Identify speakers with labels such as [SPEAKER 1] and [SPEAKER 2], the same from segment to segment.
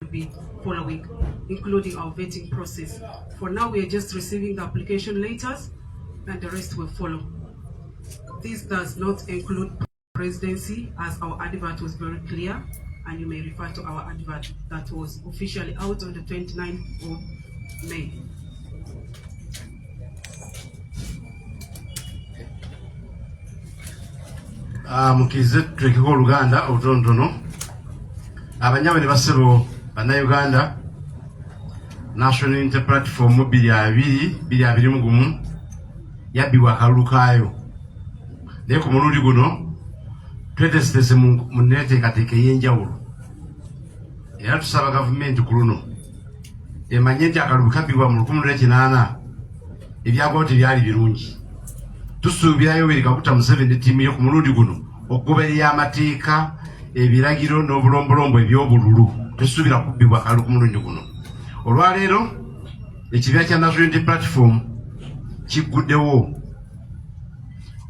[SPEAKER 1] be following, including our vetting process. For now, we are just receiving the application letters and the rest will follow. This does not include presidency, as our advert was very clear, and you may refer to our advert that was officially out on the 29th of May.
[SPEAKER 2] Mukize tulekeko Oluganda obutonotono. Abanyabwe ne basebo Bannayuganda National Unity Platform 2021 yabbibwa akalulu kaayo. Naye ku mulundi guno twetesitese mu nneeteekateeka ey'enjawulo. Era tusaba gavumenti ku luno emanye nti akalulu kabbibwa mu 1980 ebyagwawo tebyali birungi. Tusuubirayo Yoweri Kaguta Museveni ttiimu ye ku mulundi guno okugoberera amateeka, ebiragiro n'obulombolombo eby'obululu. Tesuubira kubbibwa akalulu ku mulundi guno. Olwaleero ekibya kya National Unity Platform kigguddewo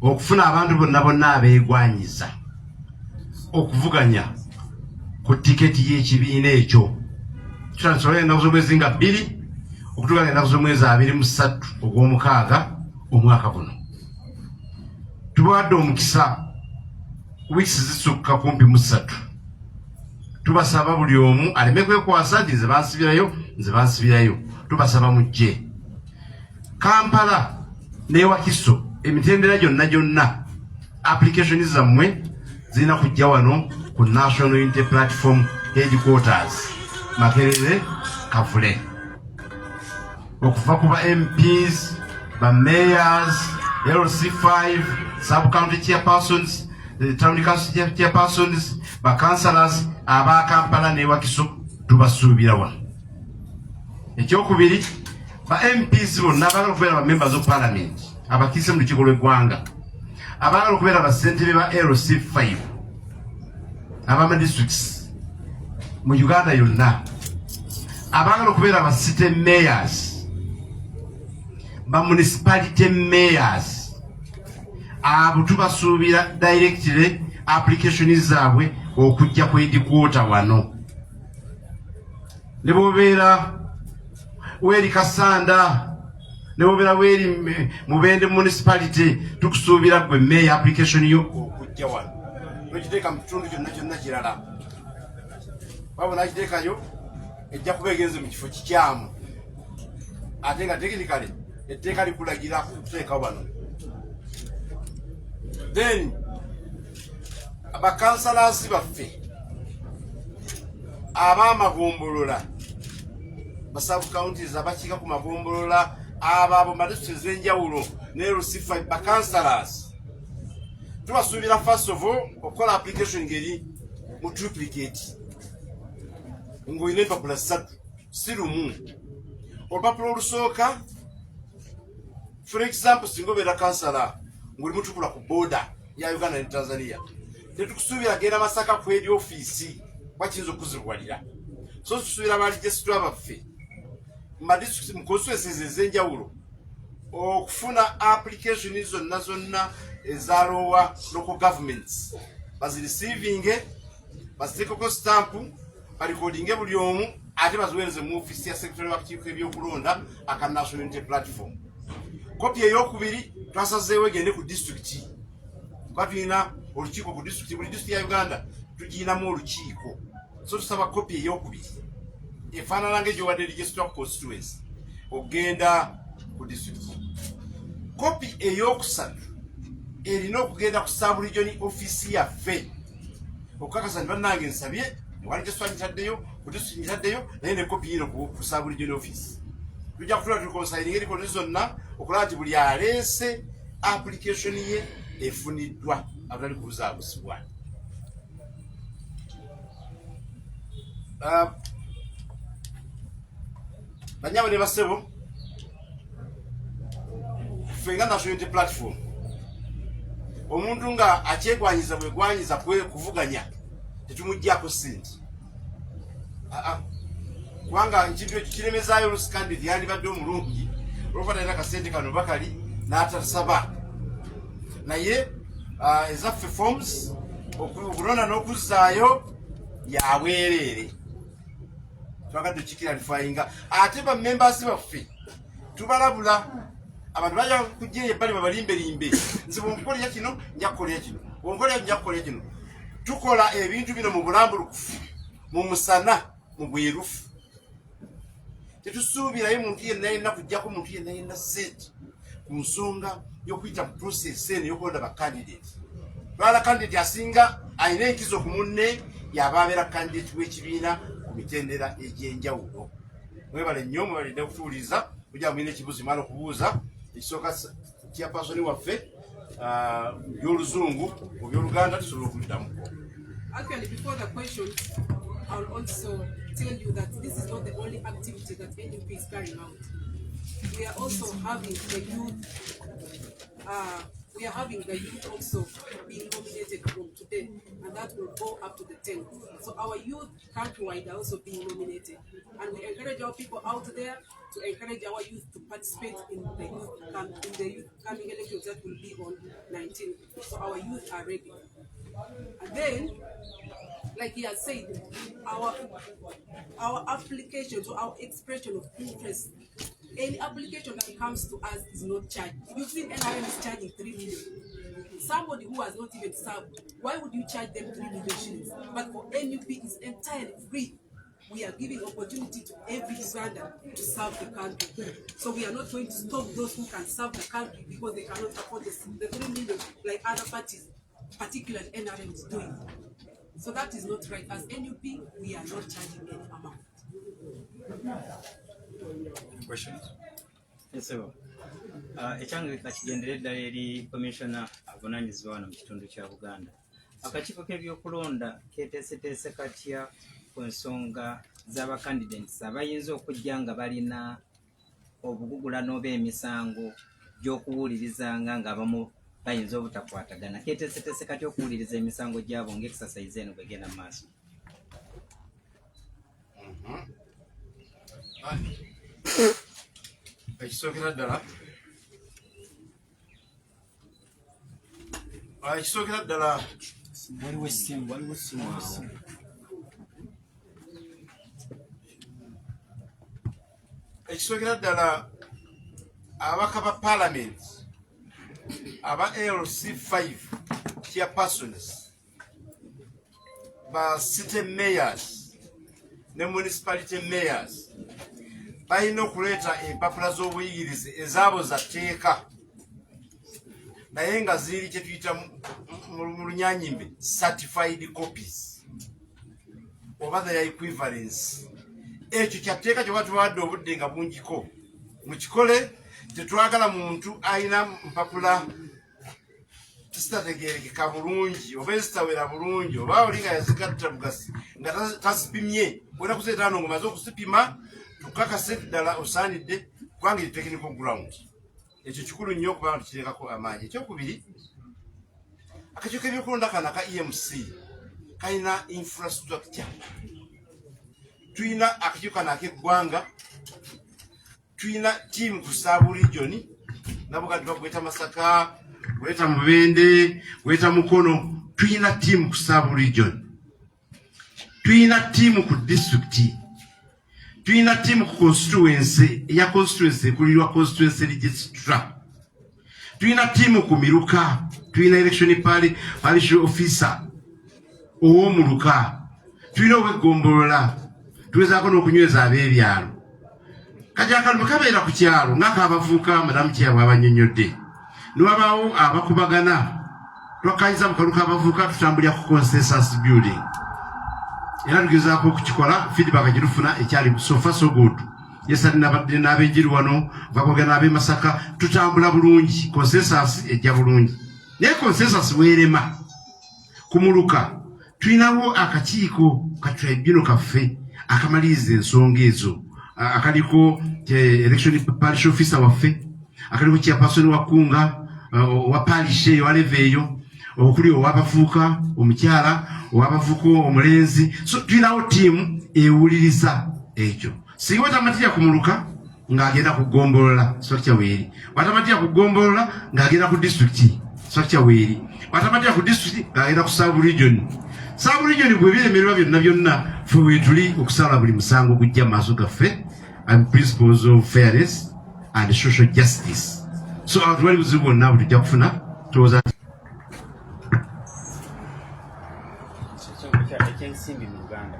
[SPEAKER 2] okufuna abantu bonna abeegwanyiza okuvuganya ku tiketi y'ekibiina ekyo. Tutansobola ennaku z'omwezi nga 2 okutuuka ennaku z'omwezi 23 ogw'omukaaga omwaka guno. Tubawadde omukisa wiiki zisukka kumpi mu 3. Tubasaba buli omu aleme kwekwasa nti nze bansibirayo. Tubasaba mujje Kampala ne Wakiso, emitendera gyonna application zammwe zirina kujja wano ku National Unity Platform Headquarters Makerere Kavule. Okuva ku ba MPs, ba mayors, LC5, sub-county chairpersons, the town council chairpersons, ba councillors, aba Kampala ne Wakiso tubasuubira wano. Ekyokubiri, ba MPs bonna abaagala okubeera ba members of parliament, abakiise mu lukiiko lw'eggwanga, abaagala okubeera ba ssentebe ba LC5, abama districts mu Uganda yonna, abaagala okubeera ba city mayors, ba municipality mayors, abo tubasuubira directly application zaabwe okujja ku headquarter wano. Ne bw'obeera Weri Kasanda, ne bw'obeera weri Mubende municipality, tukusuubira gwe mayor application yo okujja wano. Twekiteeka mu kitundu kyonna kirala. Wabona akiteekayo ejja kuba egenze mu kifo kikyamu. Ate nga technically etteeka likulagira kuteeka wano. Then abakansalaasi baffe ab'amagombolola, basabu counties abakiika ku magombolola, abo madistricts ez'enjawulo ne LC5 bakansalaasi, tubasuubira first of all okukola application ngeri mu duplicate ng'olina empapula 3 si lumu. Olupapula olusooka, for example, singa obeera kansala ng'oli mutukula ku border ya Uganda ne Tanzania, tetukusuubira genda Masaka ku eri ofiisi bakiyinza okuzirwalira. So tusuubira baaligesitwa baffe madistricts mu constituencies ez'enjawulo okufuna application zonna eza lower local governments, bazireceiving, baziteekeko stamp, balikodinge buli omu, ate baziweereze mu ofiisi ya secretary w'akakiiko ebyokulonda aka National Unity Platform. Kopi ey'okubiri twasazeewo egende ku district. Kuba tulina olukiiko ku district, buli district ya Uganda tugiyinamu olukiiko. So tusaba kopi ey'okubiri efaanana ng'egyowadde register constituency ogenda ku district. Kopi ey'okusatu erina okugenda ku sub-region office yaffe okukakasa nti bannange nsabye wali register nyitaddeyo ku district nyitaddeyo, naye ne kopi yino ku sub-region office. Tujja kutula tulikonsayiringa erikoni zonna okulaba nti buli aleese application ye efuniddwa abutali kubuzaabusibwa. Banyabwe ne basebo, ffe nga National Unity Platform, omuntu nga akyegwanyiza bwegwanyiza kuvuganya tetumuggyako ssente. Kubanga ekintu ekyo kiremezaayo olusi kandi yandibadde omulungi olwokuba talina kasente kano bakali n'atasaba. Naye ezaffe forms okulonda n'okuzzaayo ya bwereere. twagadde kikiralifayinga ate bammembers baffe tubalabula abantu bajja kujja ebbali babalimbelimbe nze bwonkolera kino nja kukolera kino bwonkolera nja kukolera kino tukola ebintu bino mu bulambulukufu mu musana mu bwerufu tetusuubirayo muntu yenna yenna kujjako muntu yenna yenna sente ku nsonga y'okuyita mu process eno y'okulonda bakandidate lwala kandidate asinga alina enkizo ku munne yaba abeera kandidate w'ekibiina ku mitendera egy'enjawulo mwebale nnyo mwebalidde okutuwuliza kujja mulina ekibuuzo mala okubuuza ekisooka kyapasoni waffe by'oluzungu mu by'oluganda tusobola okuddamuko.
[SPEAKER 1] Actually, before the question, I'll also tell you that this is not the only activity that NUP is carrying out. We are also having the youth. We are having the youth also being nominated from today, and that will go up to the 10th. So our youth countrywide are also being nominated, and we encourage our people out there to encourage our youth to participate in the youth coming elections that will be on 19th. So our youth are ready. And then, like he has said, our application, so our expression of interest, any application that comes to us is not charged. You've seen NRM is charging 3 million. Somebody who has not even served, why would you charge them 3 million shillings? But for NUP, it's entirely free. We are giving opportunity to every Ugandan to serve the country. So we are not going to stop those who can serve the country because they cannot afford the 3 million like other parties, particularly NRM is doing. So that is not right. As NUP, we are not charging any amount.
[SPEAKER 3] Questions? Yes, sir. Echange kakigendere ddala eri commissioner avunanyizibwa wano mu kitundu kya Buganda. Akakiiko k'ebyokulonda keeteeseteese katya ku nsonga z'abacandidates abayinza okujja nga balina obugugula n'oba emisango gy'okuwulirizanga ng'abamu bayinza obutakwatagana. Keeteeseteese katya okuwuliriza emisango gyabo ng'exercise eno bwegenda mu maaso?
[SPEAKER 2] Ekisookera ddala
[SPEAKER 3] Waliwo essimu awo.
[SPEAKER 2] ekisookera ddala ababaka ba parliament aba LC5 chairpersons ba city mayors ne municipality mayors balina okuleeta empapula z'obuyigirize ezaabo zatteeka naye nga ziri kye tuyita mu lunyanyimbe certified copies oba their equivalence. Ekyo kyatteeka kye batuwadde obudde nga bungiko mukikole. Tetwagala muntu alina mpapula zitategeerekeka bulungi oba ezitawera bulungi oba oli nga yazigatta bugasi nga tazipimye bwena kuzeetaano ngomaze okuzipima tukakase ddala osaanidde kubanga eri technical ground. Ekyo kikulu nnyo okubanga tukiteekako amaanyi. Ekyokubiri, akakiiko k'ebyokulonda kano aka EMC kalina infrastructure. Tulina akakiiko kano ak'eggwanga, tulina tiimu ku Saabu region nabuganda bagweta Masaka, gweta Mubende, gweta Mukono. Tulina tiimu ku Saabu region, tulina tiimu ku district, tulina tiimu ku constituency ya constituency kulirwa constituency registrar, tulina tiimu ku Miruka, tulina election parish officer ow'omuluka, tulina ow'eggombolola, tugezaako n'okunyweza ab'ebyalo. Kati akalulu kabeera ku kyalo ng'akaabavubuka madamu kyabwe abannyonnyodde. Niwabaawo abakubagana, twakkaanyiza mu kalulu k'abavubuka tutambulira ku consensus building. Era tugezaako okukikola, feedback gye tufuna ekyali so far so good. Yesterday nabadde n'ab'enjiri wano, bakwogera n'ab'e Masaka, tutambula bulungi, consensus ejja bulungi. Naye consensus weerema ku Muluka tulinawo akakiiko ka tribunal kaffe akamaliriza ensonga ezo. Akaliko election parish officer waffe, akaliko chairperson wa Kunga, wa parish eyo aleve eyo, okuli owabavuuka omukyala, owabavuuka omulenzi. So tulinawo tiimu ewuliriza ekyo. Singa watamatira ku Muluka ng'agenda ku Ggombolola, structure weeri. Watamatira ku Ggombolola ng'agenda ku district, structure weeri. Watamatira ku district ng'agenda ku Saabu region, Sub-region bwe biremererwa byonna byonna ffe weetuli okusala buli musango gujja mu maaso gaffe and principles of fairness and social justice. So abantu bali buzibu bwonna bwe tujja kufuna tulowooza
[SPEAKER 3] ekyensimbi mu Uganda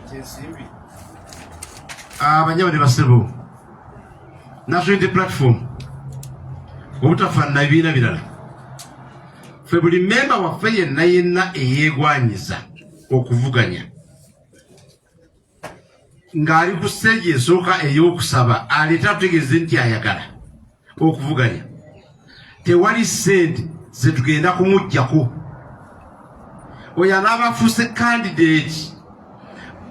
[SPEAKER 3] ekyensimbi
[SPEAKER 2] abanyama ne basebo National Unity Platform obutafaanana ebibiina birala ffe buli memba waffe yenna yenna eyeegwanyiza okuvuganya ng'ali ku siteegi esooka ey'okusaba aleeta tutegeeze nti ayagala okuvuganya tewali ssente ze tugenda kumuggyako oyo anaaba afuuse candidate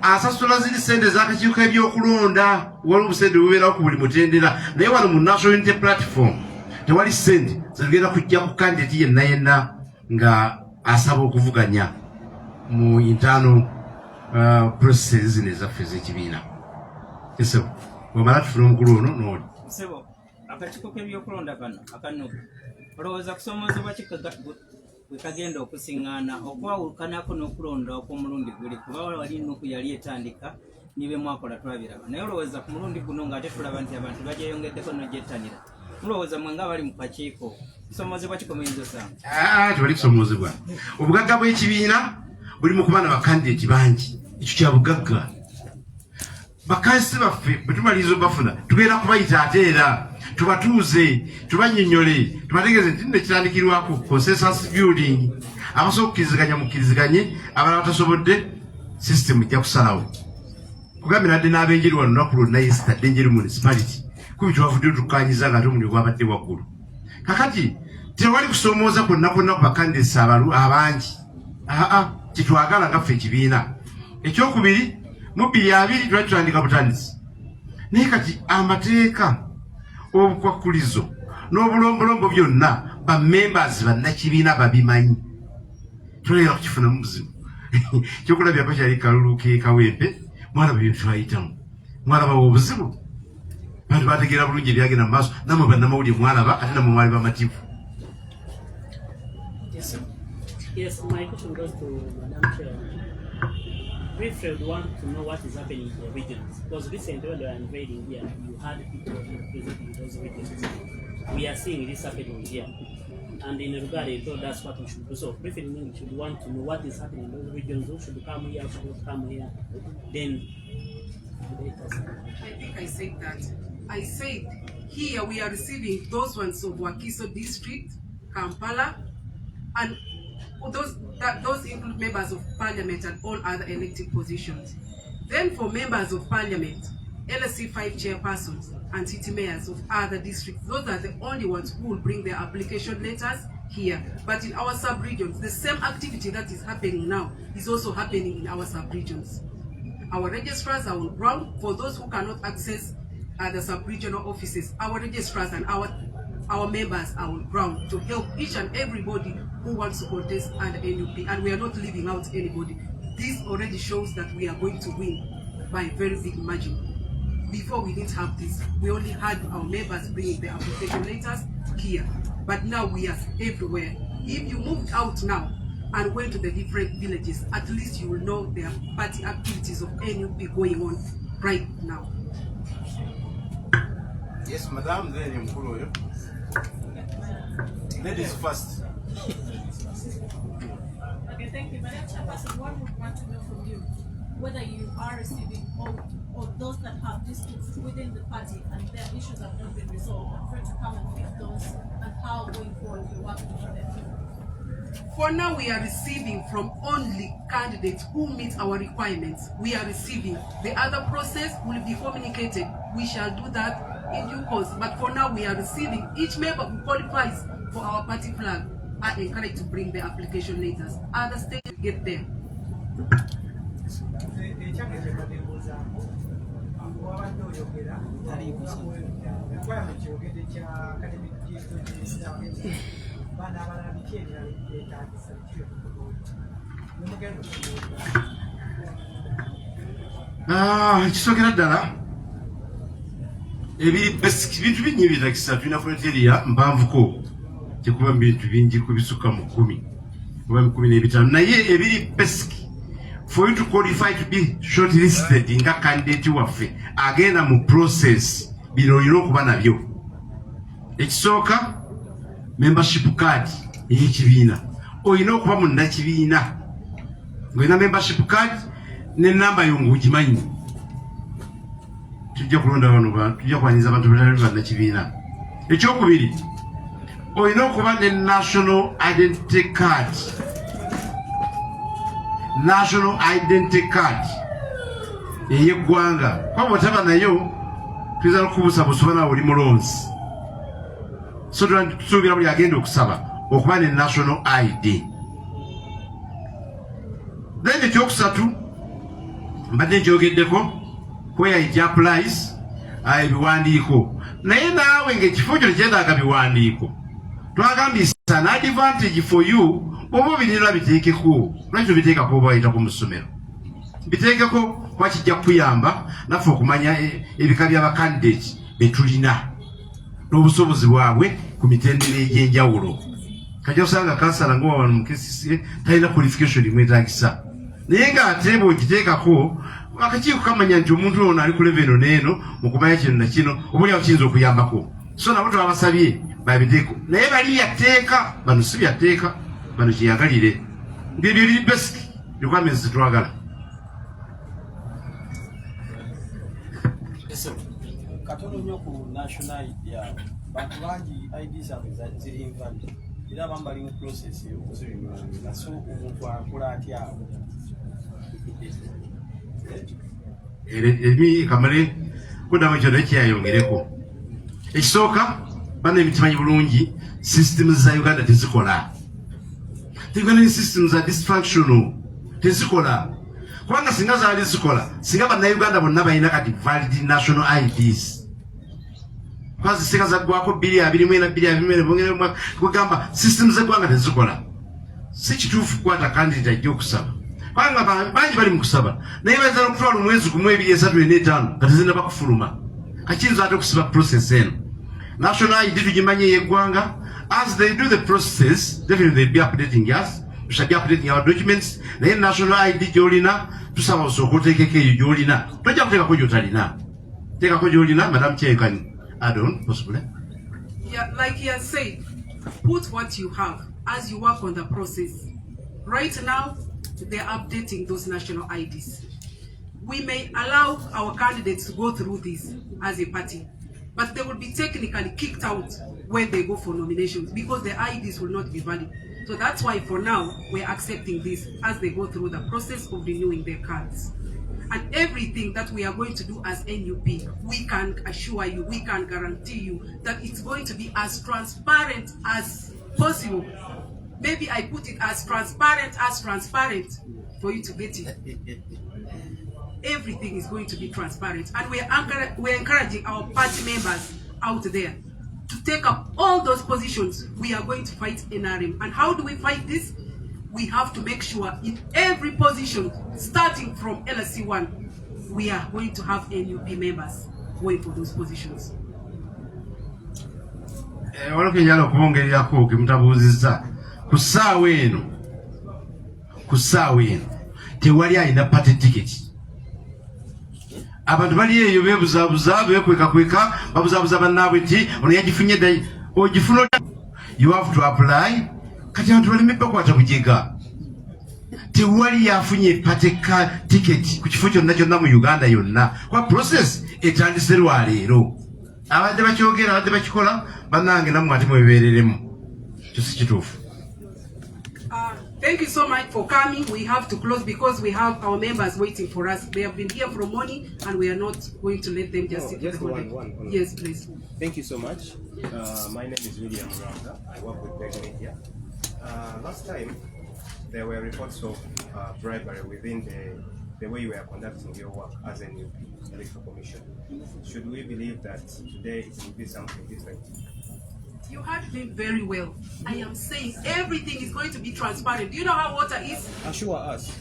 [SPEAKER 2] asasula ziri ssente z'akakiiko ebyokulonda waliwo obusente bubeerawo ku buli mutendera naye wano mu National Unity Platform tewali ssente zitugenda kujja ku candidate yenna yenna nga asaba okuvuganya mu internal processes zino ezaffe ez'ekibiina. Esebo omala tufuna omukulu ono n'oli
[SPEAKER 3] Sebo akakiiko k'ebyokulonda kano akanugu olowooza kusoomozebwa bwe kagenda okusiŋŋaana okwawukanako n'okulonda okw'omulundi guli kuba wali Nuuku yali etandika nibe mwakola twabiraba naye olowooza ku mulundi guno ng'ate tulaba nti abantu bagyeyongeddeko n'ogyettanira mulowooza mwe nga bali mu kakiiko kusoomozebwa kikomenyeza osanga
[SPEAKER 2] tewali kusoomozebwa obugagga bw'ekibiina buli mu kuba na bakandideti bangi ekyo kya bugagga bakansi baffe bwe tumaliriza obafuna tugenda kubayita ate era tubatuuze tubannyonnyole tubategeeze nti nno kitandikirwako consensus building abasobola okukkiriziganya mukkiriziganye abalala batasobodde system ejja kusalawo kugambye nadde n'abenjeri wano lunaku lwonna yesitadde enjeri municipality kubi twavuddeyo tukkanyiza nga ate omulimu gwabadde waggulu kakati tewali kusoomooza kwonna kwonna ku bakandidesi abangi kitwagala nga ffe ekibiina ekyokubiri mu 2020 twali tutandika butandisi naye kati amateeka obukwakkulizo n'obulombolombo byonna bamembers bannakibiina babimanyi tuleera kukifunamu buzibu kyokulabyako kyali kalulu kekawempe mwalaba bye twayitamu mwalaba obuzibu bantu bategeera bulungi ebyagenda mu maaso nammwe bannamawulire mwalaba ate nammwe mwali bamativu.
[SPEAKER 4] Yes, my question goes to Madam Chair. Briefly, we want to know what is happening in the regions. Because recently, when they were invading here, you had people representing those regions. We are seeing this happening here. And in regard, they told us what we should do. So, briefly, we should want to know what is happening in those regions. Who should come here, who should not come here. Then,
[SPEAKER 1] I think I said that. I said here we are receiving those ones of Wakiso district, Kampala, and those include members of parliament and all other elected positions. Then for members of parliament, LSC 5 chairpersons and city mayors of other districts, those are the only ones who will bring their application letters here. But in our sub-regions, the same activity that is happening now is also happening in our sub-regions. Our registrars are on ground. For those who cannot access the sub-regional offices, our registrars and our members are on ground to help each and everybody who wants to contest under NUP, and we are not leaving out anybody. This already shows that we are going to win by a very big margin. Before we didn't have this, we only had our members bringing their application letters here, but now we are everywhere. If you moved out now and went to the different villages, at least you will know there are party activities of NUP going on right now.
[SPEAKER 2] Yes, Madam, then you ladies first.
[SPEAKER 5] Okay, thank you. Madam Chairperson, one would want to know from you whether you are receiving all those that have disputes within the party and their issues have not been resolved and try to come and fix those, and how going forward you work with them.
[SPEAKER 1] For now, we are receiving from only candidates who meet our requirements. We are receiving. The other process will be communicated. We shall do that in due course. But for now, we are receiving. Each member who qualifies for our party flag are encouraged to bring their application letters. Other states will get there.
[SPEAKER 2] Kisogera ddala ebintu bingi ebitakisa tulina frontiria mpanvuko tekuba bintu bingi kubisukka mu 10 oba 15 naye ebiri basic for you to qualify to be shortlisted nga candidate waffe agenda mu process bino olina okuba nabyo. Ekisooka membership card ey'ekibiina olina okuba munnakibiina ng'olina membership card n'ennamba yo ng'ogimanyi. Tujja kulonda bano tujja kwanyiza abantu balala bannakibiina. Ekyokubiri olina okuba ne national identity card. National identity card ey'eggwanga kwaba otaba nayo tuyinza n'okubuusa bw'osoba nawe oli mulonzi. So tusuubira buli agenda okusaba okuba ne national ID. Then ekyokusatu mbadde nkyogeddeko where it applies ebiwandiiko naye naawe ng'ekifo kyo tekyetaaga biwandiiko twagambye is an advantage for you oba obirina biteekeko lwaki tobiteekako oba wayitako mu ssomero biteekeko kuba kijja kukuyamba naffe okumanya ebika by'abakandidate betulina n'obusobozi bwabwe ku mitendera egy'enjawulo. Kajja osanga kansala ng'owawano mu KCCA talina qualification imwetaagisa naye ng'ate bw'ogiteekako akakiiko kamanya nti omuntu ono ali ku level n'eno mu kumanya kino na kino obaolyawo kiyinza okuyambako. So nabo twabasabye babiteeko naye bali byateeka bano si byateeka bano kyeyagalire byebyo biri basic requirements zetwagala.
[SPEAKER 6] Katono nnyo ku national ID yaabwe bantu bangi ID zaabwe ziri invalid era abamu bali mu process y'okuzirinoonyeza so omuntu akola atya awo.
[SPEAKER 2] Emi kamale kudamu ekyo nekyeyayongereko. Ekisooka bano emikimanyi bulungi systems za Uganda tezikola. Uganda systems are dysfunctional tezikola kubanga singa zaali zikola singa bannayuganda bonna balina kati valid national IDs kwazi singa zaggwako 2 kugamba systems z'eggwanga tezikola. Si kituufu kukwata candidate ajja okusaba kubanga bangi bali mu kusaba naye bayinza n'okutwala omwezi gumu 2, 3, 4, 5 nga tezinaba kufuluma kakiyinza ate okusiba process eno. National ID tugimanyi ey'eggwanga. As they do the process, definitely they'll be updating us. We shall be updating our documents. Naye national ID gy'olina tusaba osooka oteekeko eyo gy'olina tojja kuteekako gy'otalina. Teekako gy'olina. Madam Chair, you can add on possibly.
[SPEAKER 1] Yeah, like he has said, put what you have as you work on the process. Right now, they're updating those national IDs. We may allow our candidates to go through this as a party, but they will be technically kicked out when they go for nominations because their IDs will not be valid. So that's why for now, we're accepting this as they go through the process of renewing their cards. And everything that we are going to do as NUP, we can assure you, we can guarantee you that it's going to be as transparent as possible. Maybe I put it as transparent for you to get it. Everything is going to be transparent, and we're encouraging our party members out there to take up all those positions. We are going to fight NRM. And how do we fight this? We have to make sure in every position, starting from LSC1, we are going to have NUP members going for those positions.
[SPEAKER 2] Walokenyala okwongererako kemutabuuzizza ku ssaawa eno tewali alina party ticket. Abantu bali eyo beebuzaabuza beekwekakweka babuzaabuza bannaabwe nti ono yagifunye dda ogifuna. You have to apply. Kati abantu baleme bakwata bujega. Tewali yafunye party ticket ku kifo kyonna kyonna mu Uganda yonna kwa process etandise lwaleero. Abadde bakyogera abadde bakikola bannange nammwe ate mwebeereremu. Kyo si kituufu.
[SPEAKER 1] Thank you so much for coming. We have to close because we have our members waiting for us. They have been here from morning and we are not going to let them just sit
[SPEAKER 7] just
[SPEAKER 1] the whole day.
[SPEAKER 7] one.
[SPEAKER 1] Yes, please.
[SPEAKER 7] Thank you so much. My name is William Ranga. I work with Beg Media. Last time, there were reports of bribery within the way you are conducting your work as a new electoral commission. Should we believe that today it will be something different?
[SPEAKER 1] You heard me very well. I am saying everything is going to be transparent. Do you know how water is?
[SPEAKER 7] Assure us.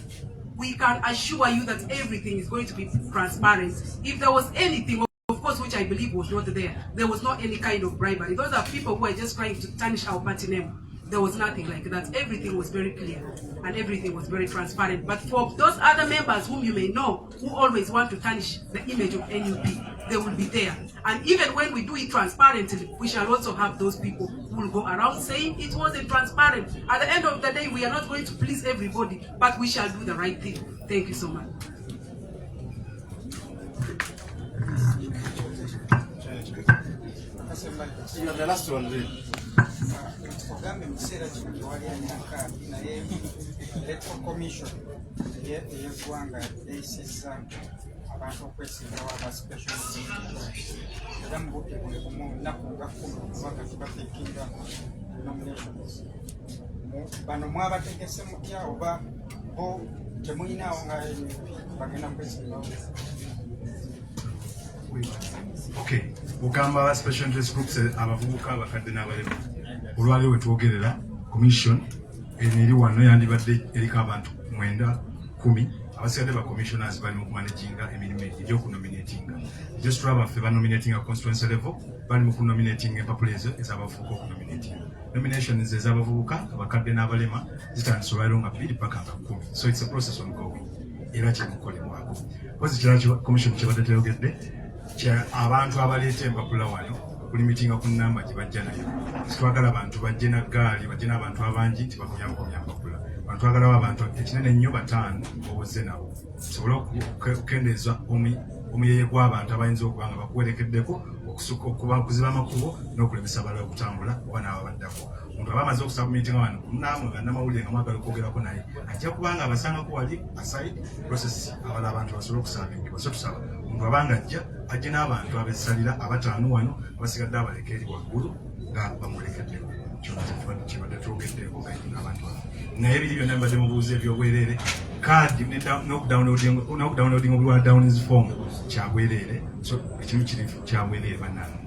[SPEAKER 1] We can assure you that everything is going to be transparent. If there was anything, of course, which I believe was not there was not any kind of bribery. Those are people who are just trying to tarnish our party name. there was nothing like that. Everything was very clear and everything was very transparent. But for those other members whom you may know, who always want to tarnish the image of NUP, they will be there. And even when we do it transparently, we shall also have those people who will go around saying it wasn't transparent. At the end of the day, we are not going to please everybody, but we shall do the right thing. Thank you so much.
[SPEAKER 2] You're the last one then.
[SPEAKER 8] Ogambe msera kino wali anyaka naye electoral commission yeggwanga eyisizza abantu okwesingawo aba special era mubukebule mu lunaku nga 10 kubanga tubatekinga nominations bano mwabategese mutya oba bo temulinawo nga bagenda kwesingawo?
[SPEAKER 9] Okay, ugamba special interest groups abavubuka abakadde n'abalema olwaliwo wetwogerera commission eri wano yandibadde eriko abantu 9-10 abasigadde ba commissioners bali mu kumanaginga emirimu egy'okunominatinga just tulaba ffe banominatinga constituency level bali mu kunominatinga empapula ezo ez'abavubuka okunominatinga nominations ez'abavubuka abakadde n'abalema zitandise olwaliwo nga 2 paka nga 10, so it's a process ongoing era kyemukolemwako kozi kirala commission kyebadde teyogedde abantu abaleeta empapula wano kulimitinga ku namba gye bajja nayo. Twagala abantu bajje na gaali, bajje n'abantu abangi tibakomyakomya mpapula. Abantu twagalawo abantu ekinene nnyo 5 bowozze nabo tusobole okukendeeza omuyeye gw'abantu abayinza okuba nga bakuwerekeddeko okuziba amakubo n'okulemesa abalala okutambula oba n'abo baddako. Omuntu aba amaze okusabumitinga wano kunaamwe nga namawulire nga mwagala okwogerako naye ajja kubanga abasangako wali aside process abala abantu basobole okusabingibwa. So tusaba omuntu abanga ajje n'abantu abesalira 5 wano abasigadde abaleka eri waggulu nga bamulekeddeko. Kibadde twogeddeko abantu naye ebiri byonna mbadde mubuuza ebyobwereere kaadi n'okudownloading obulwa downloads form kyabwereere, so ekimu kiri kyabwereere bannange.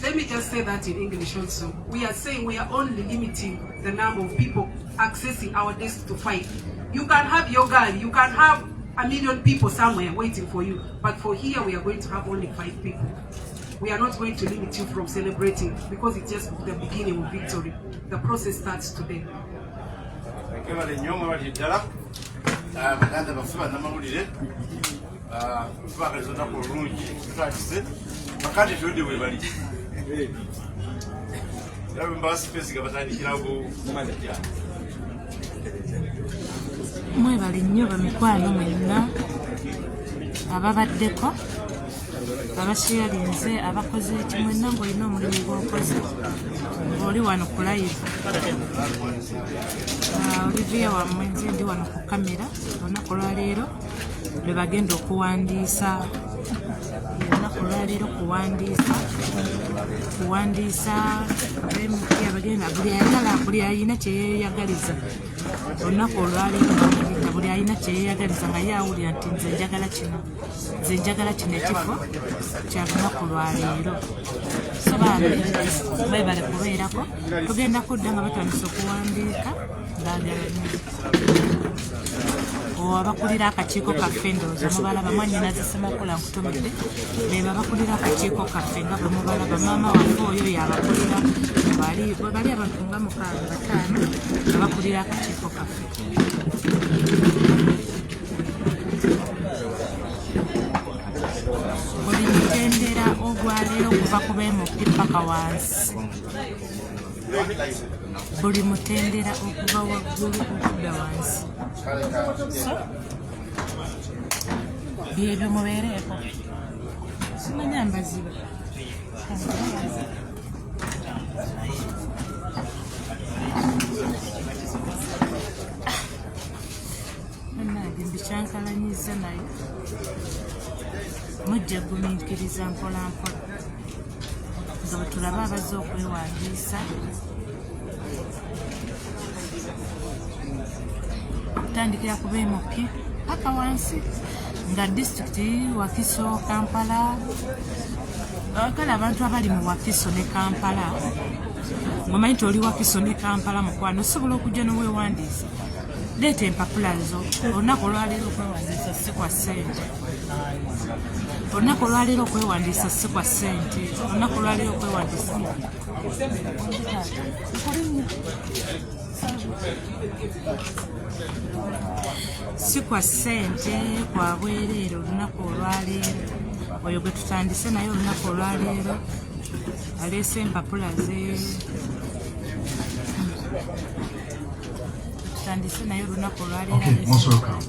[SPEAKER 1] Let me just say that in English also. We are saying we are only limiting the number of people accessing our desk to 5. You can have your girl, you can have 1 million people somewhere waiting for you, but for here we are going to have only 5 people. We are not going to limit you from celebrating because it's just the beginning of victory. The process starts today.
[SPEAKER 10] Mwebale nnyo bamikwano mwenna ababaddeko abasheyalinze abakoze ekimwenna ng'olina omulimu gw'okoze ng'oli wano ku live. Olivia wammwe nze ndi wano ku kamera olunaku lwaleero lwe bagenda okuwandiisa olunaku lwaleero kuwandiisa abagenda buli ayina kyeyeyagaliza olunaku olwaleero buli ayina kyeyeyagaliza nga yawulira nti nze njagala kino ekifo kya lunaku lwaleero. Sobaana baibale kubeerako tugenda kudda nga batandise okuwandiika ngaagala abakulira akakiiko kaffe ndowooza mubalaba mwanyinaze Semakula nkutumidde beba abakulira akakiiko kaffe nga bwe mubalaba maama waffe oyo yabakulira bali abantu nga 5 abakulira akakiiko kaffe. Buli mutendera ogwaleero okuva ku beemupi paka wansi, buli mutendera okuva waggulu okudda wansi. Byebyo mubeereeko simanya mbaziba nange mbikyankalanyiza naye mujja gumiikiriza mpolampola nga bwe tulaba abazze okwewandiisa okutandikira ku beemupi paka wansi nga disitulikiti Wakiso Kampala. Kale abantu abali mu Wakiso ne Kampala mwemanyi nti oli Wakiso ne Kampala mukwano osobola okujja n'oweewandiisa leeta empapula zo. Olunaku olwaleero okwewandiisa si kwa ssente. Olunaku olwaleero okwewandiisa si kwa ssente. Olunaku olwaleero okwewandiisa si kwa ssente, kwa bwereere. Olunaku olwaleero oyo gwe tutandise naye olunaku olwaleero aleese empapula ze. Tutandise naye olunaku olwaleero.
[SPEAKER 9] Okay, most welcome.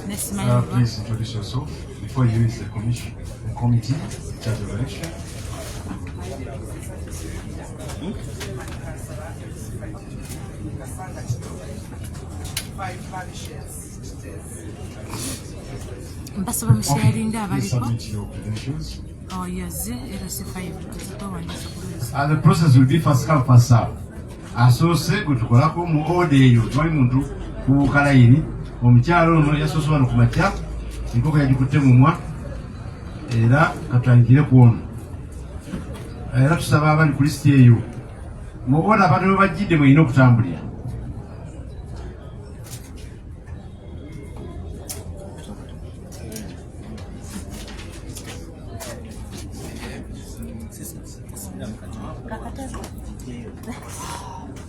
[SPEAKER 10] Nesimanyi
[SPEAKER 9] Please introduce yourself. Before you is the committee in charge of election.
[SPEAKER 10] mbasaba musharinga
[SPEAKER 9] Please
[SPEAKER 10] abaliko.
[SPEAKER 9] submit your credentials.
[SPEAKER 10] Yazze era si 5 tuzitowandiisa ku lwezi.
[SPEAKER 9] The process will be first come first serve. Asoose gwe tukolako mu order eyo tewali muntu kubuuka layini. Omukyalo ono yasoose wano ku makya enkoko yagikutte mumwa era katutandikire ku ono. Era tusaba abali ku lisiti eyo mu order abantu bwe bajjidde mweyina okutambulira.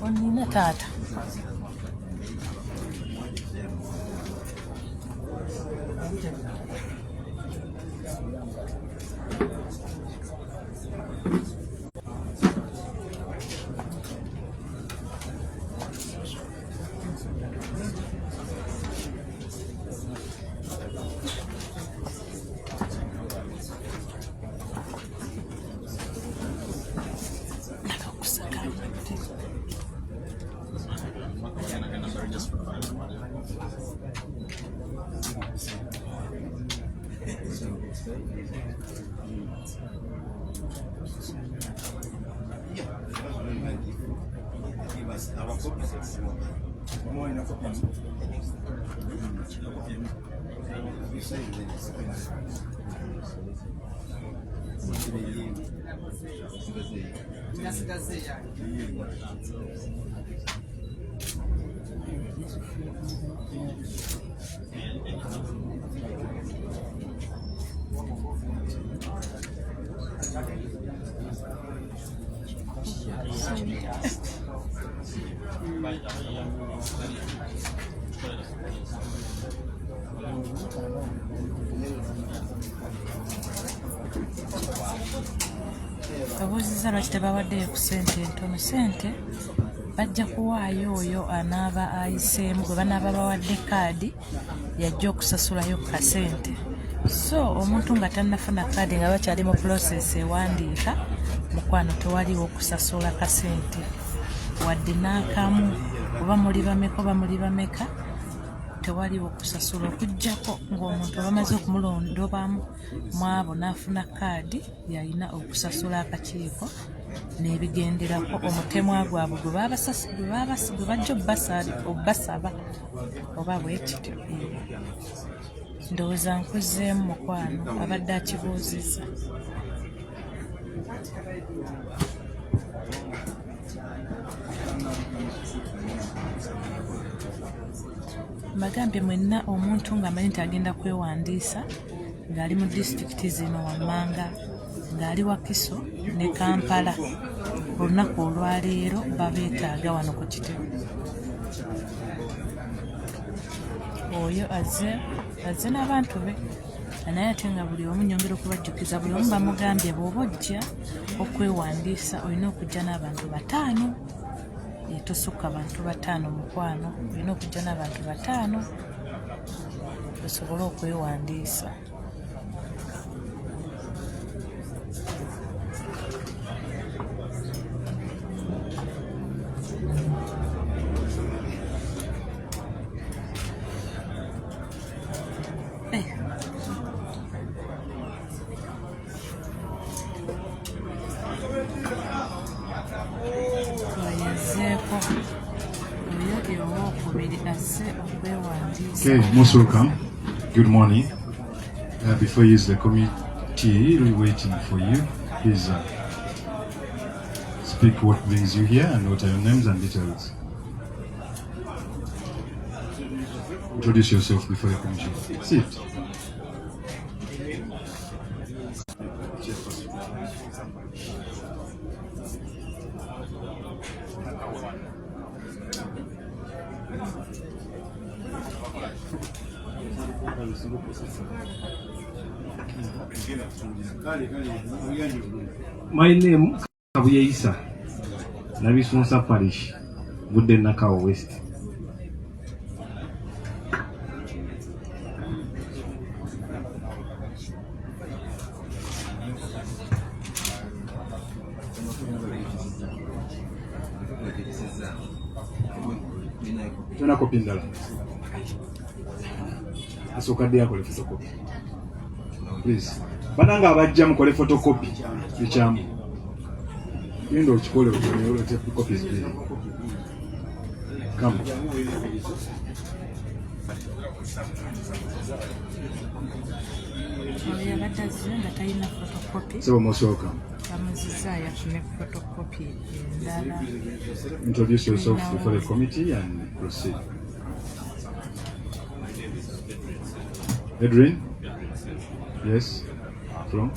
[SPEAKER 10] Onina taata. Babuuziza lwaki tebawaddeyo ku ssente entono. Ssente bajja kuwaayo oyo anaaba ayiseemu gwe banaaba bawadde kaadi yajja okusasulayo ku kasente. So omuntu nga tannafuna kaadi nga bakyali mu process ewandiika mukwano tewaliwo okusasula kasente wadde n'akamu oba muli bameka oba muli bameka tewaliwo okusasula okuggyako ng'omuntu bamaze okumulondobamu mu abo n'afuna kaadi yalina okusasula akakiiko n'ebigenderako omutemwa gwabwe gwe bajja obbasaba oba bwekityo. Ndowooza nkuzeemu mukwano abadde akibuuzizza. Mbagambye mwenna omuntu ng'amanyi nti agenda kwewandiisa ng'ali mu disitulikiti zino wammanga ng'ali Wakiso ne Kampala olunaku olwaleero babeetaaga wano ku kitebe. Oyo azze n'abantu be naye ate nga buli omu nyongera okubajjukiza buli omu bamugambye bw'oba ojja okwewandiisa olina okujja n'abantu 5. Tosukka bantu 5 mukwano, olina okujja n'abantu 5 osobole okwewandiisa.
[SPEAKER 9] Okay, most welcome. Good morning. Before you use the committee waiting for you, please speak what brings you here and what are your names and details. Introduce yourself before the commission. Sit.
[SPEAKER 11] My name Okwewandisa, Nabisunsa Parish, Budde Nakawa West.
[SPEAKER 9] Tuna copy ndala. Asokadde yakole photocopy. Please. Bananga abajja mukole photocopy ekyamu. Yendo okikole okunyolo tape copies bili. Come. So most welcome. Introduce yourself before the committee and proceed. Edwin? Yes? From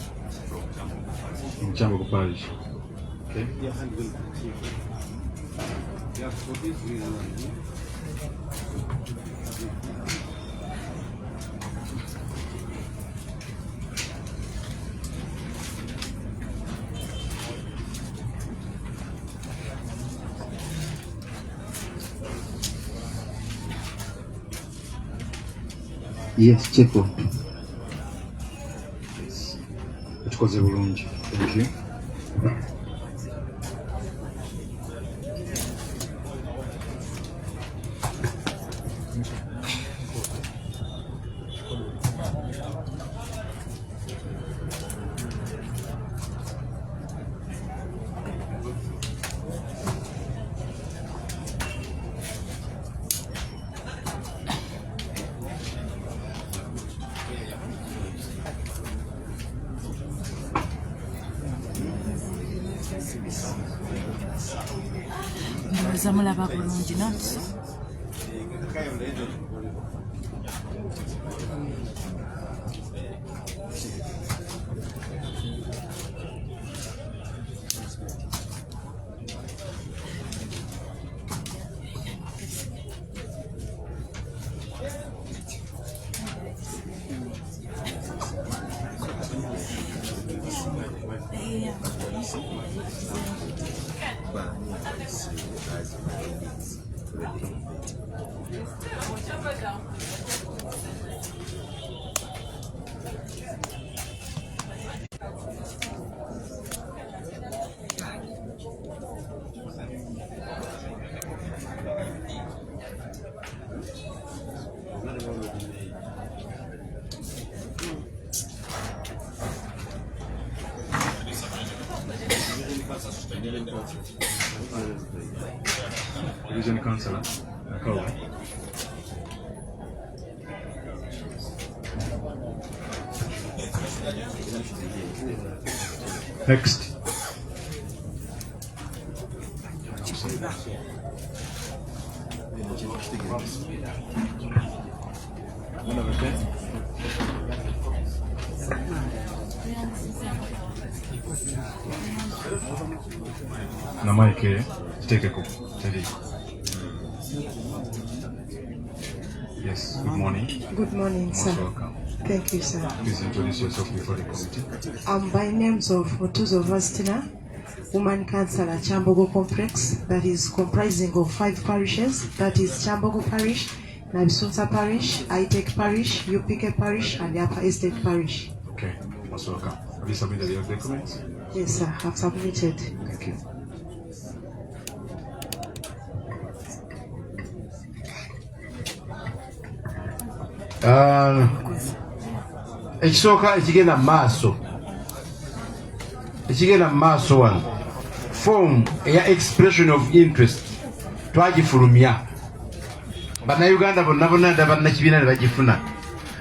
[SPEAKER 9] Chambogo Parish. Okay.
[SPEAKER 11] Yes, Chepo.
[SPEAKER 9] Yes. Tukoze bulungi. Thank you.
[SPEAKER 10] Zamulaba bulungi not.
[SPEAKER 9] Region Councillor Kavule. Next. Na Mike, take a cup. Yes, good morning.
[SPEAKER 12] Good morning,
[SPEAKER 9] Most
[SPEAKER 12] sir.
[SPEAKER 9] welcome.
[SPEAKER 12] Thank you, sir.
[SPEAKER 9] Please introduce yourself before the committee.
[SPEAKER 12] By names of Okwewandisa, Woman Councillor Chambogo Complex, that is comprising of 5 parishes, that is Chambogo Parish, Nabisunsa Parish, Itek Parish, Upike Parish, and Upper Estate Parish.
[SPEAKER 9] Okay, most welcome. Have you submitted your documents?
[SPEAKER 12] Yes, sir, I have submitted.
[SPEAKER 9] Thank you.
[SPEAKER 13] Ekisooka ekigenda mu maaso wano form eya expression of interest twagifulumya bannayuganda bonna bannakibiina ne bagifuna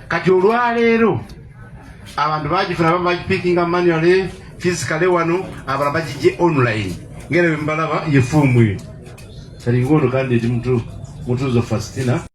[SPEAKER 13] kati olwaleero abantu bagifuna abamu bagipikinga manually physically wano abalala bagijje online ngera bwe mbalaba ye form eyo kati ng'ono kandi eti mutuuzo Fastina